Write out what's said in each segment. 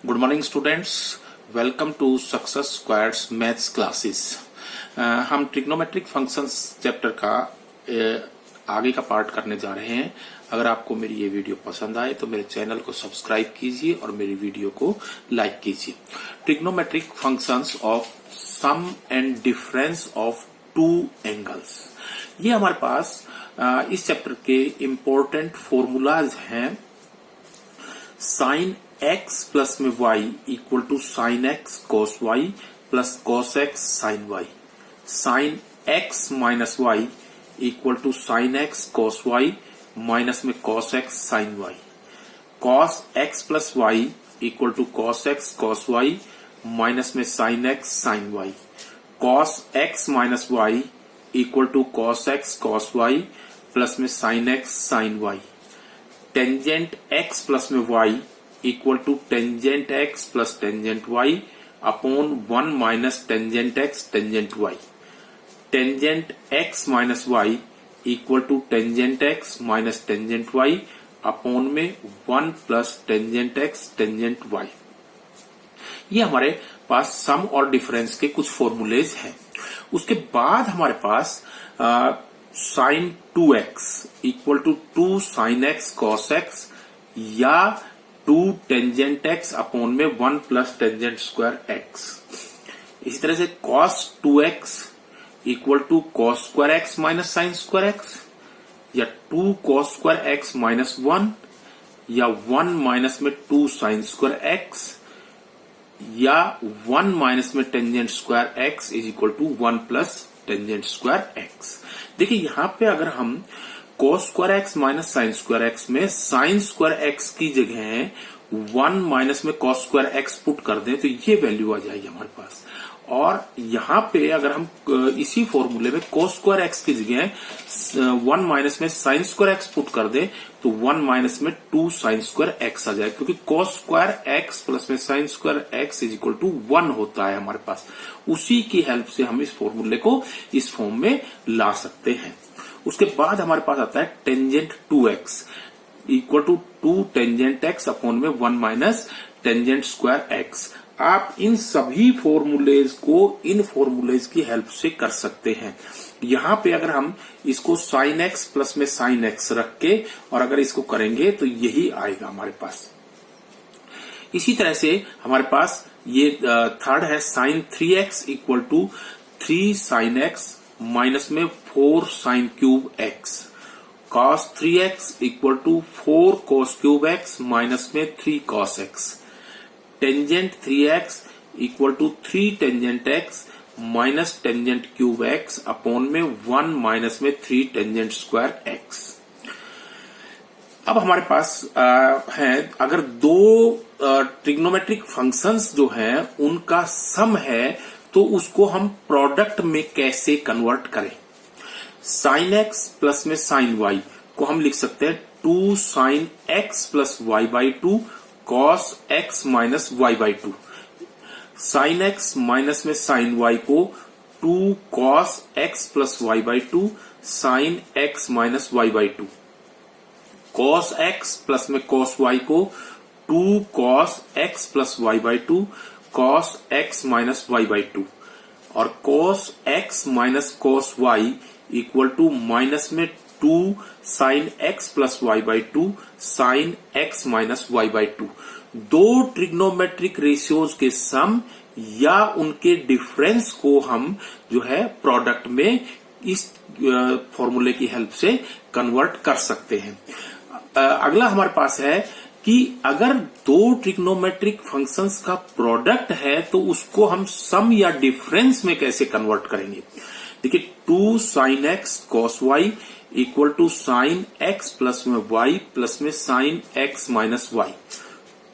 Good morning students, welcome to Success Squared's maths classes. हम trigonometric functions chapter का आगे का पार्ट करने जा रहे हैं। अगर आपको मेरी ये वीडियो पसंद आए तो मेरे चैनल को सब्सक्राइब कीजिए और मेरी वीडियो को लाइक कीजिए। Trigonometric functions of sum and difference of two angles, ये हमारे पास इस चैप्टर के इम्पोर्टेंट फॉर्मूलाज हैं। साइन एक्स प्लस में Y equal to sine x cos Y plus cos X sine Y. Sine x minus Y equal to sine x cos Y minus में cos X sine Y. Cos x plus Y equal to cos x cos Y minus में sine x sine Y. Cos x minus Y equal to cos x cos Y plus में sine x sine y. Tangent x plus में Y equal to tangent x plus tangent y upon 1 minus tangent x tangent y. Tangent x minus Y equal to tangent x minus tangent y upon में 1 plus tangent x tangent y. ये हमारे पास सम और difference के कुछ formulas हैं। उसके बाद हमारे पास sine 2x equal to 2 sine x cos x या 2 टेंजेंट एक्स अपॉन में 1 प्लस टेंजेंट स्क्वायर एक्स। इसी तरह से cos 2x equal to cos square x minus sine square x या 2 cos स्क्वायर एक्स माइनस 1 या 1 माइनस में 2 sine square x या 1 minus में tangent square x is equal to 1 plus tangent square x. देखिए यहां पे अगर हम cos square x minus sine square x में साइन स्क्वायर एक्स की जगह 1 माइनस में cos स्क्वायर एक्स पुट कर दें तो ये वैल्यू आ जाएगी हमारे पास। और यहां पे अगर हम इसी फॉर्मूले में cos स्क्वायर एक्स की जगह 1 माइनस में साइन स्क्वायर एक्स पुट कर दें तो 1 माइनस में 2 साइन स्क्वायर एक्स आ जाए, क्योंकि cos स्क्वायर एक्स प्लस में sine square x is equal to 1 होता है हमारे पास। उसी की हेल्प से हम इस फॉर्मूले को इस फॉर्म में ला सकते हैं। उसके बाद हमारे पास आता है tangent 2x equal to 2 tangent x upon में 1 माइनस टेंजेंट स्क्वायर एक्स। आप इन सभी फॉर्मूलेज को इन फॉर्मूलेज की हेल्प से कर सकते हैं। यहां पे अगर हम इसको साइन एक्स प्लस में साइन एक्स रख के और अगर इसको करेंगे तो यही आएगा हमारे पास। इसी तरह से हमारे पास ये थर्ड है sine 3x equal to 3 sine x minus में 4 sine cube x. cos 3x equal to 4 cos cube x minus में 3 cos x. Tangent 3x equal to 3 tangent x minus tangent cube x upon में 1 minus में 3 tangent square x. अब हमारे पास है अगर दो ट्रिग्नोमेट्रिक फंक्शंस जो हैं उनका सम है तो उसको हम प्रोडक्ट में कैसे कन्वर्ट करें। साइन एक्स प्लस में साइन वाई को हम लिख सकते हैं 2 sine x plus y by 2 cos x minus y by 2। Sine x minus में साइन वाई को 2 cos x plus y by 2 sine x minus y by 2। Cos x plus में cos y को 2 cos x plus y by 2 cos x minus y by 2। और cos x minus cos y equal to minus में 2 sine x plus y by 2 sine x minus y by 2। दो trigonometric ratios के सम या उनके difference को हम जो है प्रोडक्ट में इस फॉर्मूले की हेल्प से कन्वर्ट कर सकते हैं। अगला हमारे पास है कि अगर दो ट्रिग्नोमेट्रिक फंक्शंस का प्रोडक्ट है तो उसको हम सम या डिफरेंस में कैसे कन्वर्ट करेंगे। देखिए 2 sine x cos y equal to sine x plus में वाई प्लस में sine x minus y.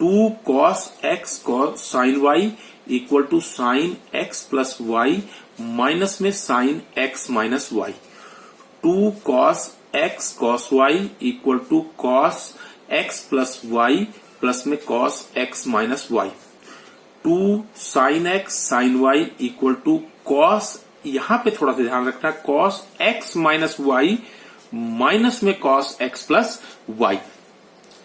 2 cos x cos sine y equal to sine x plus y minus में sine x minus y. 2 cos x cos y equal to cos x plus y plus में cos x minus y. 2 sine x sine y equal to cos, यहां पे थोड़ा सा ध्यान रखना, cos x minus y minus में cos x plus y.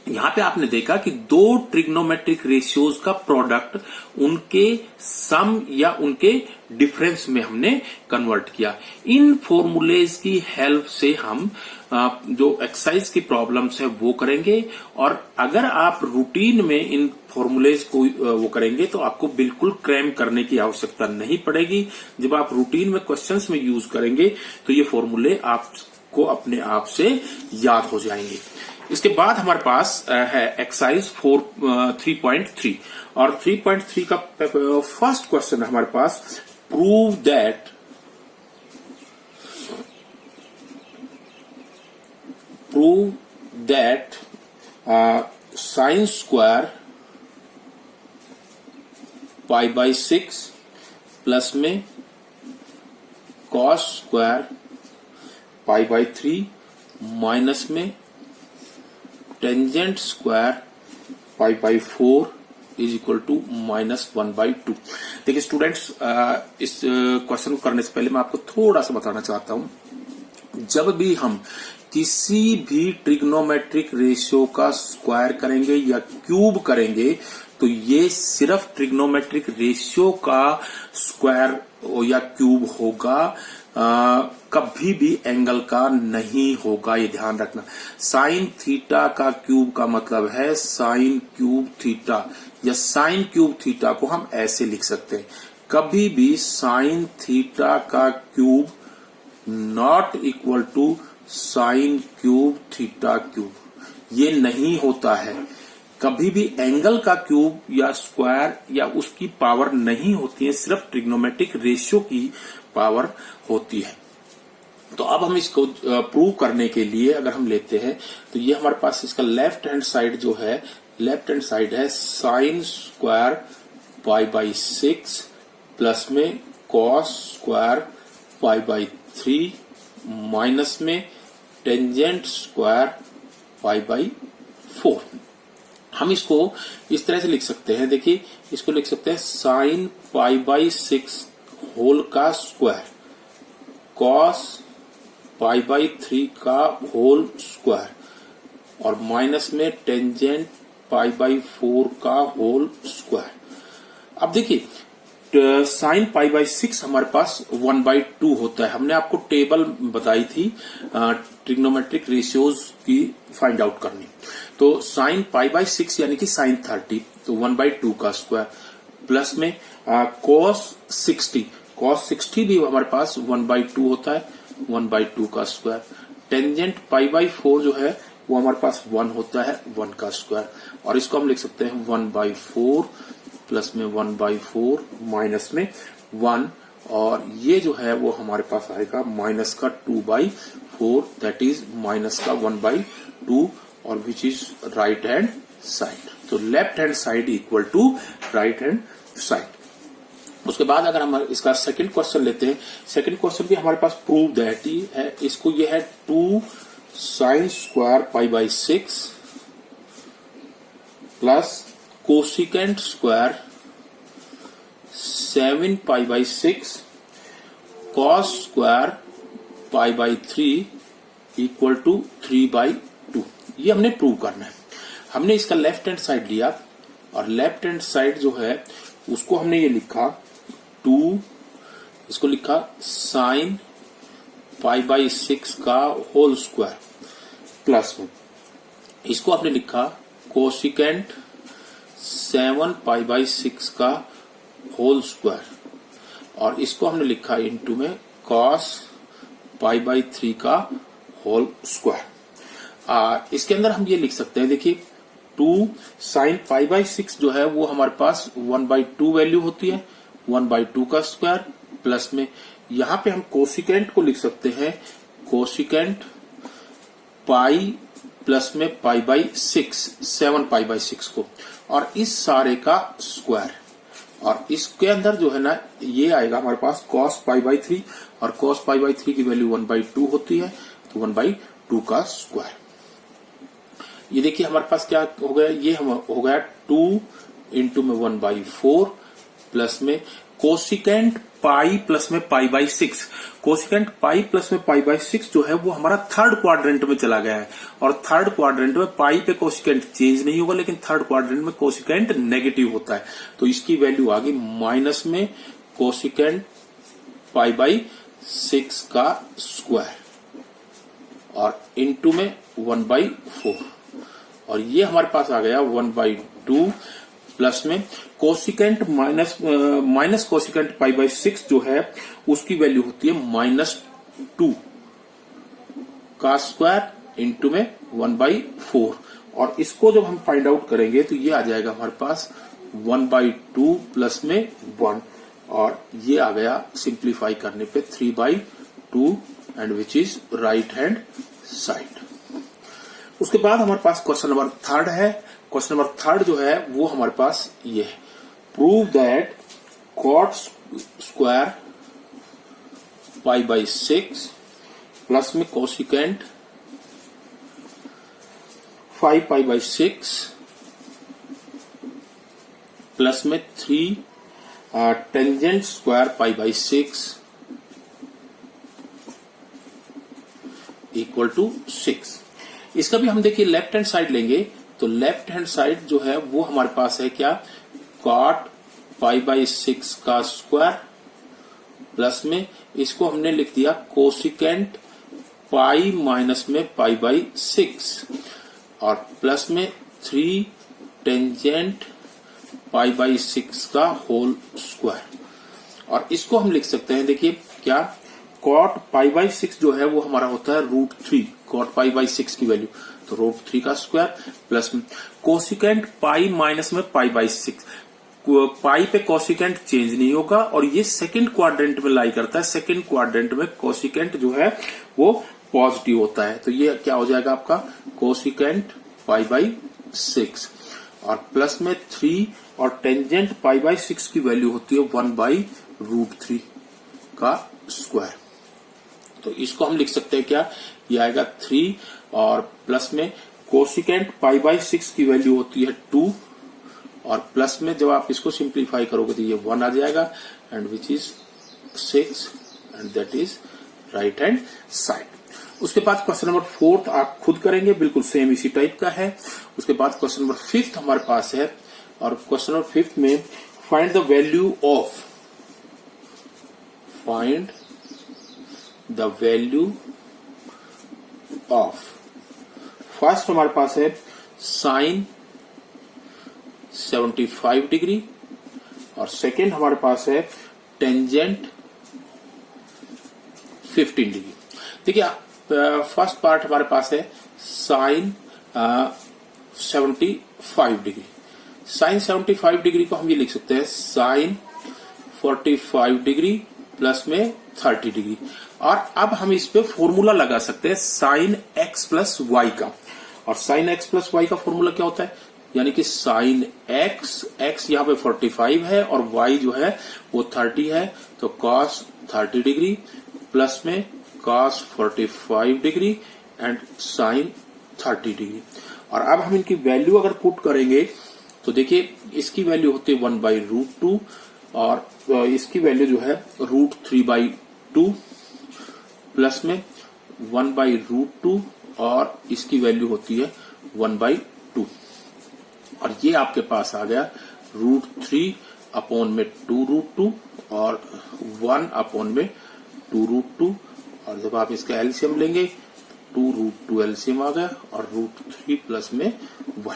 यहां पे आपने देखा कि दो ट्रिग्नोमेट्रिक रेशियोज का प्रोडक्ट उनके सम या उनके डिफरेंस में हमने कन्वर्ट किया। इन फॉर्मूलेज की हेल्प से हम जो एक्सरसाइज की प्रॉब्लम्स है वो करेंगे, और अगर आप रूटीन में इन फॉर्मूलेज को वो करेंगे तो आपको बिल्कुल क्रैम करने की आवश्यकता नहीं पड़ेगी। जब आप रूटीन में क्वेश्चंस में यूज करेंगे तो ये फॉर्मूले आपको अपने आप से याद हो जाएंगे। इसके बाद हमारे पास है एक्सरसाइज 3.3, और 3.3 का फर्स्ट क्वेश्चन है हमारे पास, prove that sine square π/6 plus में कॉस स्क्वायर π/3 माइनस में tangent square π/4 is equal to -1/2। देखिए स्टूडेंट्स, इस क्वेश्चन को करने से पहले मैं आपको थोड़ा सा बताना चाहता हूं। जब भी हम किसी भी ट्रिग्नोमेट्रिक रेशियो का स्क्वायर करेंगे या क्यूब करेंगे तो ये सिर्फ ट्रिग्नोमेट्रिक रेशियो का स्क्वायर या क्यूब होगा, कभी भी एंगल का नहीं होगा, ये ध्यान रखना। साइन थीटा का क्यूब का मतलब है साइन क्यूब थीटा, या साइन क्यूब थीटा को हम ऐसे लिख सकते हैं, कभी भी साइन थीटा का cube not equal to sine cube theta cube, ये नहीं होता है। कभी भी एंगल का क्यूब या स्क्वायर या उसकी पावर नहीं होती है, सिर्फ ट्रिग्नोमेट्रिक रेशियो की पावर होती है। तो अब हम इसको प्रूव करने के लिए अगर हम लेते हैं तो ये हमारे पास इसका लेफ्ट हैंड साइड जो है, लेफ्ट हैंड साइड है साइन स्क्वायर π/6 प्लस में कॉस स्क्वायर π/3 माइनस में टेंजेंट स्क्वायर π/4। हम इसको इस तरह से लिख सकते हैं, देखिए इसको लिख सकते हैं साइन π/6 होल का स्क्वायर कॉस π/3 का होल स्क्वायर और माइनस में टेंजेंट π/4 का होल स्क्वायर। अब देखिए साइन π/6 हमारे पास 1/2 होता है। हमने आपको टेबल बताई थी ट्रिग्नोमेट्रिक रेशियोज की फाइंड आउट करनी। तो साइन π/6 यानी कि साइन 30, तो 1/2 का स्क्वायर प्लस में कॉस 60 भी हमारे पास 1/2 होता है, 1/2 का स्क्वायर। टेंजेंट π/4 जो है वो हमारे पास 1 होता है, 1 का स्क्वायर। और इसको हम लिख सकते हैं 1/4 प्लस में 1/4 माइनस में 1, और ये जो है वो हमारे पास आएगा माइनस का 2/4, दैट इज माइनस का 1/2, और which is right hand side. तो left hand side equal to right hand side. उसके बाद अगर हम इसका सेकंड क्वेश्चन लेते हैं, सेकंड क्वेश्चन भी हमारे पास प्रूव दैट ही है। इसको ये है 2 sine square π/6 plus cosecant square 7 π/6 cos square π/3 equal to 3/2। ये हमने प्रूव करना है। हमने इसका लेफ्ट हैंड साइड लिया और लेफ्ट हैंड साइड जो है उसको हमने ये लिखा 2, इसको लिखा साइन π/6 का होल स्क्वायर प्लस में इसको आपने लिखा कोसिकेंट 7 π/6 का होल स्क्वायर, और इसको हमने लिखा इनटू में कॉस π/3 का होल स्क्वायर। इसके अंदर हम ये लिख सकते हैं, देखिए 2 साइन π/6 जो है वो हमारे पास 1/2 वैल्यू होती है, 1/2 का स्क्वायर प्लस में यहां पे हम कोसिकेंट को लिख सकते हैं कोसिकेंट पाई प्लस में π/6 7 π/6 को, और इस सारे का स्क्वायर, और इसके अंदर जो है ना ये आएगा हमारे पास cos π/3, और cos π/3 की वैल्यू 1/2 होती है, तो 1/2 का स्क्वायर। ये देखिए हमारे पास क्या हो गया, ये हम हो गया 2 इंटू में 1/4 प्लस में कोसिकेंट पाई प्लस में पाई बाई 6, कोसिकेंट पाई प्लस में पाई बाई 6 जो है वो हमारा थर्ड क्वाड्रेंट में चला गया है, और थर्ड क्वाड्रेंट में पाई पे कोसिकेंट चेंज नहीं होगा, लेकिन थर्ड क्वाड्रेंट में कोसिकेंट नेगेटिव होता है। तो इसकी वैल्यू आ गई माइनस में कोसिकेंट पाई बाई 6 का स्क्वायर और इनटू में 1/4, और ये हमारे पास आ गया 1/2 प्लस में cosecant minus cosecant pi by 6 जो है उसकी वैल्यू होती है -2 का स्क्वायर इनटू में 1/4, और इसको जब हम फाइंड आउट करेंगे तो ये आ जाएगा हमारे पास 1/2 प्लस में 1, और ये आ गया सिंप्लीफाई करने पे 3/2 and which is right hand side. उसके बाद हमारे पास क्वेश्चन नंबर थर्ड है। क्वेश्चन नंबर थर्ड जो है वो हमारे पास ये है, prove that cot square pi by 6 plus में कोसिकेंट 5 पाई बाई 6 प्लस में 3 tangent square pi by 6 equal to 6। इसका भी हम देखिए लेफ्ट हैंड साइड लेंगे तो लेफ्ट हैंड साइड जो है वो हमारे पास है क्या, कॉट पाई बाई 6 का स्क्वायर प्लस में इसको हमने लिख दिया कोसिकेंट पाई माइनस में पाई बाई 6 और प्लस में 3 टेंजेंट पाई बाई 6 का होल स्क्वायर, और इसको हम लिख सकते हैं देखिए क्या, कॉट पाई बाई 6 जो है वो हमारा होता है √3, कॉट पाई बाई 6 की वैल्यू तो √3 का स्क्वायर प्लस में कोसिकेंट पाई माइनस में पाई बाई 6, पाई पे कोसिकेंट चेंज नहीं होगा और ये सेकंड क्वाड्रेंट में लाई करता है, सेकंड क्वाड्रेंट में कोसिकेंट जो है वो पॉजिटिव होता है, तो ये क्या हो जाएगा आपका कोसिकेंट पाई बाई 6 और प्लस में 3 और टेंजेंट पाई बाई 6 की वैल्यू होती है 1/√3 का स्क्वायर। तो इसको हम लिख सकते हैं क्या, ये आएगा 3 और प्लस में कोसिकेंट पाई बाई 6 की वैल्यू होती है 2 और प्लस में जब आप इसको सिंप्लीफाई करोगे तो ये 1 आ जाएगा and which is 6 and that is right hand side. उसके बाद क्वेश्चन नंबर 4 आप खुद करेंगे, बिल्कुल सेम इसी टाइप का है। उसके बाद क्वेश्चन नंबर 5 हमारे पास है और क्वेश्चन नंबर 5 में find the value of, find the value of, first हमारे पास है साइन 75 डिग्री और सेकेंड हमारे पास है टेंजेंट 15 डिग्री। देखिए फर्स्ट पार्ट हमारे पास है साइन 75 डिग्री, साइन 75 डिग्री को हम ये लिख सकते हैं साइन 45 डिग्री प्लस में 30 डिग्री, और अब हम इस पे फॉर्मूला लगा सकते हैं साइन x प्लस वाई का, और साइन x प्लस वाई का फॉर्मूला क्या होता है, यानी कि साइन x यहाँ पे 45 है और y जो है वो 30 है, तो cos 30 डिग्री प्लस में cos 45 degree and sine 30 degree. और अब हम इनकी वैल्यू अगर पुट करेंगे तो देखिए इसकी वैल्यू होती है 1/√2 और इसकी वैल्यू जो है √3/2 प्लस में 1/√2 और इसकी वैल्यू होती है 1/2, और ये आपके पास आ गया √3 अपॉन में 2√2 और 1 अपॉन में 2√2, और जब आप इसका एलसीएम लेंगे 2√2 एलसीएम आ गया और √3 प्लस में 1।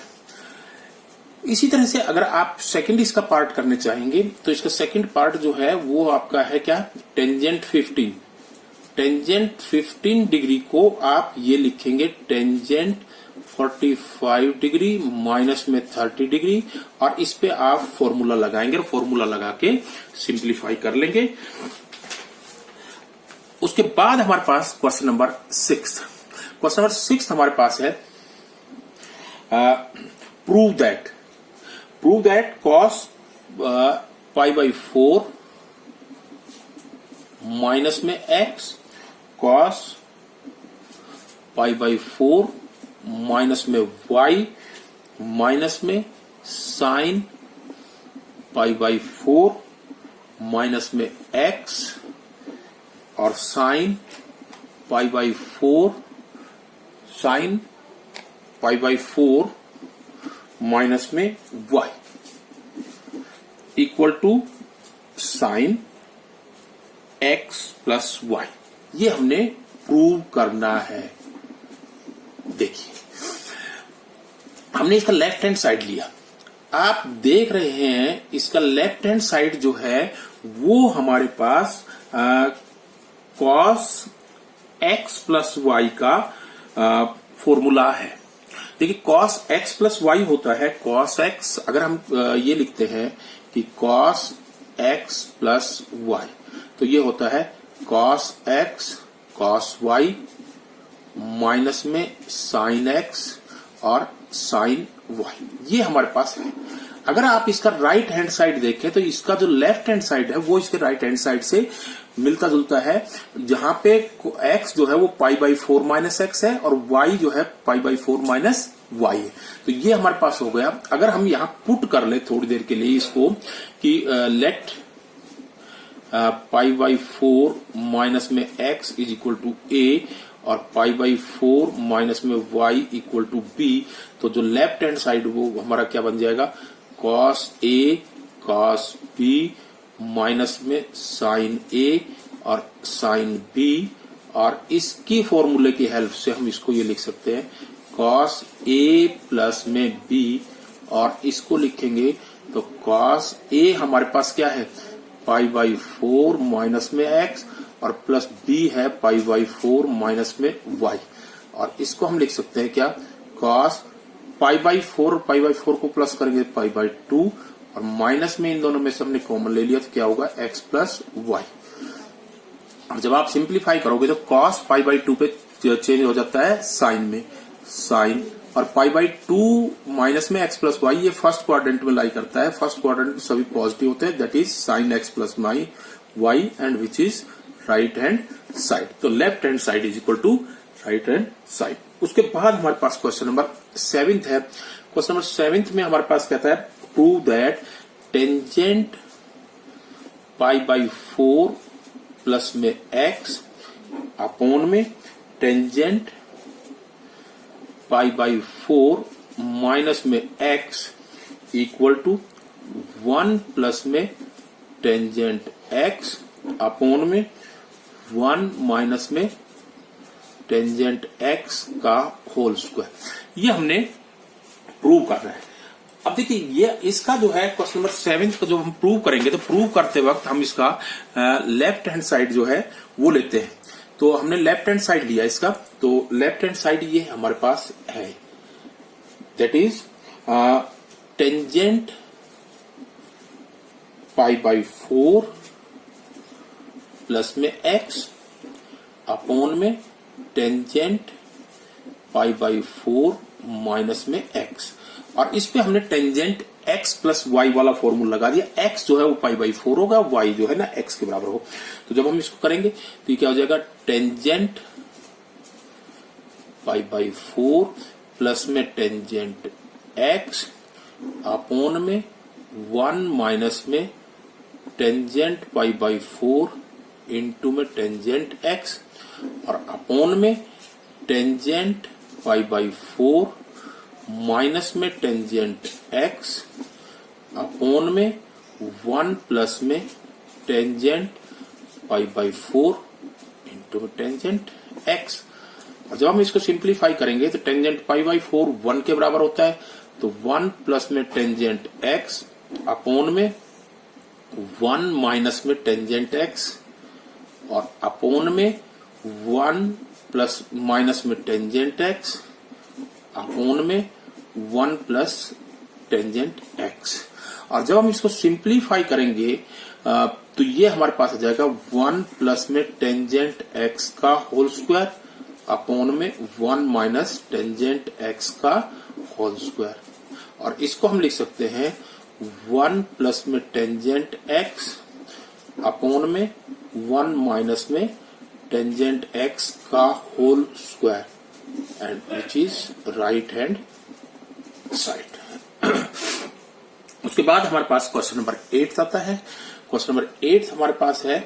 इसी तरह से अगर आप सेकंड इसका पार्ट करने चाहेंगे तो इसका सेकंड पार्ट जो है वो आपका है क्या, टेंजेंट 15, टेंजेंट 15 डिग्री को आप ये लिखेंगे टेंजेंट 45 डिग्री माइनस में 30 डिग्री, और इस पे आप फॉर्मूला लगाएंगे और फॉर्मूला लगा के सिंप्लीफाई कर लेंगे। उसके बाद हमारे पास क्वेश्चन नंबर 6, क्वेश्चन नंबर 6 हमारे पास है prove that cos pi by 4 minus में x cos pi by 4 minus में y माइनस में साइन पाई बाई 4 माइनस में x और sine pi by 4 sine pi by 4 minus में y equal to sine x plus y. ये हमने prove करना है। देखिए हमने इसका लेफ्ट हैंड साइड लिया, आप देख रहे हैं इसका लेफ्ट हैंड साइड जो है वो हमारे पास cos x प्लस वाई का फॉर्मूला है। देखिए cos x प्लस वाई होता है cos x, अगर हम ये लिखते हैं कि cos x प्लस वाई तो ये होता है cos x cos y minus में sin x और sin y। ये हमारे पास है। अगर आप इसका राइट हैंड साइड देखें तो इसका जो लेफ्ट हैंड साइड है वो इसके राइट हैंड साइड से मिलता जुलता है, जहां पे x जो है वो पाई बाई 4 माइनस एक्स है और y जो है पाई बाई 4 माइनस वाई है। तो ये हमारे पास हो गया। अगर हम यहां पुट कर ले थोड़ी देर के लिए इसको कि लेट पाई बाई 4 माइनस में x is equal to a और पाई बाई 4 माइनस में y इक्वल टू b, तो जो लेफ्ट हैंड साइड वो हमारा क्या बन जाएगा cos a cos b minus में sin a और sin b, और इसकी फॉर्मूले की हेल्प से हम इसको ये लिख सकते हैं cos a प्लस में b, और इसको लिखेंगे तो cos a हमारे पास क्या है पाई बाई 4 माइनस में x और प्लस b है पाई बाई 4 माइनस में y, और इसको हम लिख सकते हैं क्या cos पाई बाई 4 और पाई बाई 4 को प्लस करेंगे पाई बाई 2 और माइनस में इन दोनों में से हमने कॉमन ले लिया तो क्या होगा x प्लस वाई। और जब आप सिंप्लीफाई करोगे तो cos पाई बाई 2 पे चेंज हो जाता है साइन में साइन, और पाई बाई 2 माइनस में x प्लस वाई, ये फर्स्ट क्वाड्रेंट में लाई करता है। फर्स्ट क्वाड्रेंट में सभी पॉजिटिव होते हैं, that is sine x plus y and which is right hand side. तो left hand side is equal to right hand side. उसके बाद हमारे पास क्वेश्चन नंबर 7 है। क्वेश्चन नंबर 7 में हमारे पास कहता है prove that tangent pi by 4 plus में x अपॉन में टेंजेंट पाई बाई 4 माइनस में x इक्वल टू 1 प्लस में टेंजेंट x अपॉन में 1 माइनस में टेंजेंट x का होल स्क्वायर। ये हमने प्रूव कर रहे हैं। अब देखिए ये इसका जो है क्वेश्चन नंबर 7 का जो हम प्रूव करेंगे तो प्रूव करते वक्त हम इसका लेफ्ट हैंड साइड जो है वो लेते हैं। तो हमने लेफ्ट हैंड साइड लिया इसका, तो लेफ्ट हैंड साइड ये हमारे पास है, that is tangent pi by 4 plus में x अपॉन में टेंजेंट पाई बाई 4 माइनस में x, और इस पे हमने टेंजेंट x प्लस वाई वाला फॉर्मूला लगा दिया। x जो है वो पाई बाई 4 होगा, y जो है ना x के बराबर हो। तो जब हम इसको करेंगे तो ये क्या हो जाएगा टेंजेंट पाई बाई 4 प्लस में टेंजेंट x अपॉन में 1 माइनस में टेंजेंट पाई बाई 4 इंटू में टेंजेंट x, और अपॉन में टेंजेंट पाई बाई 4 माइनस में टेंजेंट x अपॉन में 1 प्लस में टेंजेंट पाई बाई 4 इंटू में टेंजेंट x। और जब हम इसको सिंप्लीफाई करेंगे तो टेंजेंट पाई बाई 4 1 के बराबर होता है, तो 1 प्लस में टेंजेंट x अपॉन में 1 माइनस में टेंजेंट x और अपॉन में 1 प्लस माइनस में टेंजेंट x अपॉन में 1 प्लस टेंजेंट x। और जब हम इसको सिंप्लीफाई करेंगे तो ये हमारे पास आ जाएगा 1 प्लस में टेंजेंट x का होल स्क्वायर अपॉन में 1 माइनस टेंजेंट x का होल स्क्वायर, और इसको हम लिख सकते हैं 1 प्लस में टेंजेंट x अपॉन में 1 माइनस में टेंजेंट x का whole square and which is right hand side. उसके बाद हमारे पास क्वेश्चन नंबर 8 आता है। क्वेश्चन नंबर 8 हमारे पास है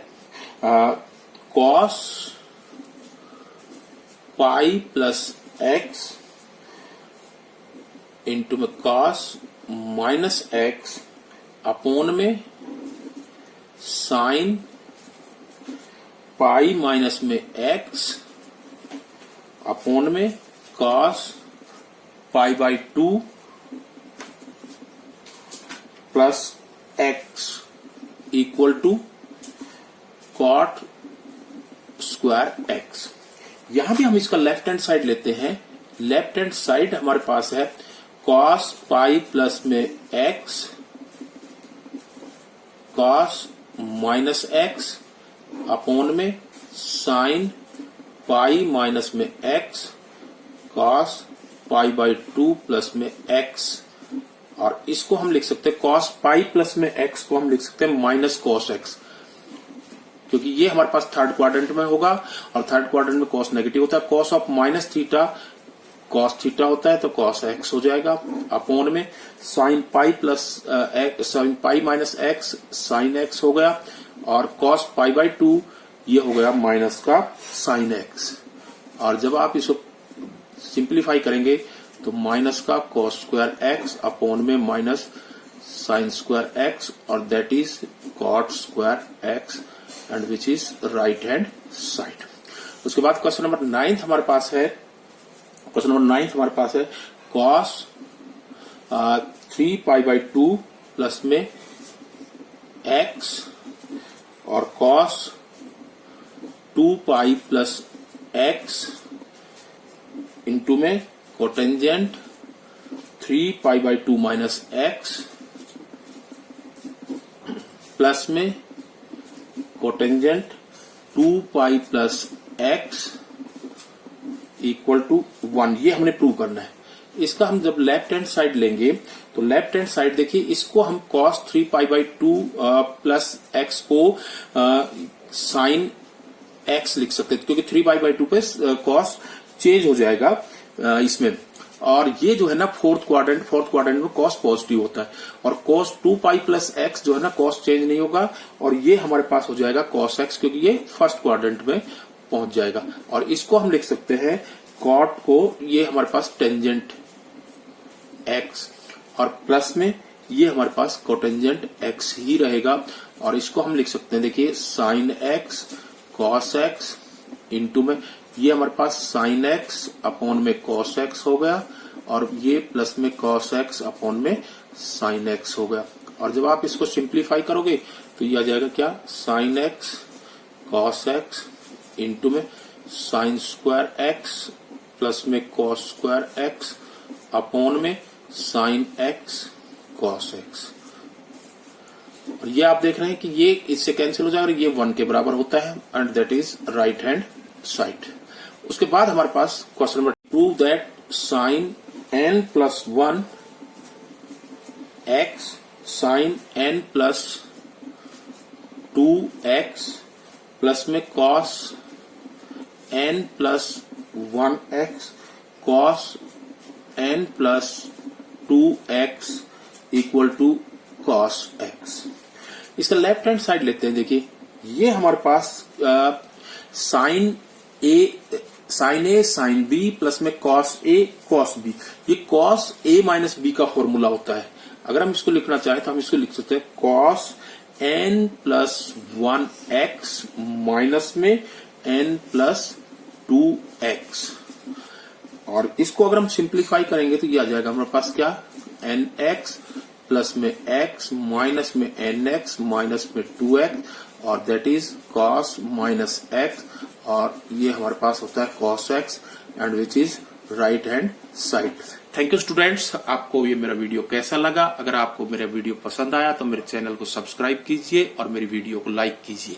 cos pi plus x into में कॉस माइनस एक्स अपोन में साइन पाई माइनस में एक्स अपोन में cos pi by 2 plus x equal to cot square x. यहां भी हम इसका लेफ्ट हैंड साइड लेते हैं। लेफ्ट हैंड साइड हमारे पास है कॉस पाई प्लस में x cos minus x upon में साइन पाई माइनस में x cos pi by 2 plus में एक्स, और इसको हम लिख सकते हैं कॉस पाई प्लस में एक्स को हम लिख सकते हैं माइनस कॉस एक्स, क्योंकि ये हमारे पास थर्ड क्वाड्रेंट में होगा और थर्ड क्वाड्रेंट में कॉस नेगेटिव होता है। Cos of minus theta cos theta होता है तो कॉस एक्स हो जाएगा अपोन में sine pi plus sign pi minus x sine x हो गया, और कॉस पाई बाई 2 ये हो गया माइनस का साइन एक्स। और जब आप इसको सिंप्लीफाई करेंगे तो माइनस का कॉस स्क्वायर एक्स अपोन में माइनस साइन स्क्वायर एक्स, और that is cot square x and which is right hand side. उसके बाद क्वेश्चन नंबर 9 हमारे पास है। क्वेश्चन नंबर 9 हमारे पास है कॉस 3 पाई बाई 2 प्लस में एक्स और cos 2 pi plus x into में cotangent 3 pi by 2 minus x plus में cotangent 2 pi plus x equal to 1। ये हमने प्रूव करना है। इसका हम जब लेफ्ट हैंड साइड लेंगे तो लेफ्ट हैंड साइड देखिए, इसको हम cos 3 pi by 2 plus x को साइन एक्स लिख सकते हैं, क्योंकि 3 पाई बाई 2 पे cos चेंज हो जाएगा इसमें। और ये जो है ना फोर्थ क्वाड्रेंट में cos पॉजिटिव होता है, और cos 2 पाई प्लस एक्स जो है ना cos चेंज नहीं होगा, और ये हमारे पास हो जाएगा cos x, क्योंकि ये फर्स्ट क्वाड्रेंट में पहुंच जाएगा। और इसको हम लिख सकते हैं कॉट को, ये हमारे पास टेंजेंट x, और प्लस में ये हमारे पास कोटेंजेंट x ही रहेगा, और इसको हम लिख सकते हैं देखिए sine x cos x into में ये हमारे पास साइन x अपॉन में कॉस x हो गया, और ये प्लस में कॉस x अपॉन में साइन x हो गया। और जब आप इसको सिंप्लीफाई करोगे तो ये आ जाएगा क्या, sine x cos x into में साइन स्क्वायर x प्लस में कॉस स्क्वायर x अपॉन में साइन x कॉस x। और ये आप देख रहे हैं कि ये इससे कैंसिल हो जाएगा, ये 1 के बराबर होता है, and that is right hand side. उसके बाद हमारे पास question number prove that sine n plus 1 x sine n plus 2x plus में cos n plus 1x cos n plus 2x equal to cos x। इसका left hand side लेते हैं। देखिए ये हमारे पास sine a sine b plus में cos a cos b, ये cos a माइनस b का फॉर्मूला होता है। अगर हम इसको लिखना चाहें तो हम इसको लिख सकते हैं cos n plus 1x minus में n प्लस 2x, और इसको अगर हम सिंप्लीफाई करेंगे तो ये आ जाएगा हमारे पास क्या, nx प्लस में x माइनस में nx माइनस में 2x, और that is cos minus x, और ये हमारे पास होता है cos x and which is right hand side. Thank you students, आपको ये मेरा वीडियो कैसा लगा? अगर आपको मेरा वीडियो पसंद आया तो मेरे चैनल को सब्सक्राइब कीजिए और मेरी वीडियो को लाइक कीजिए।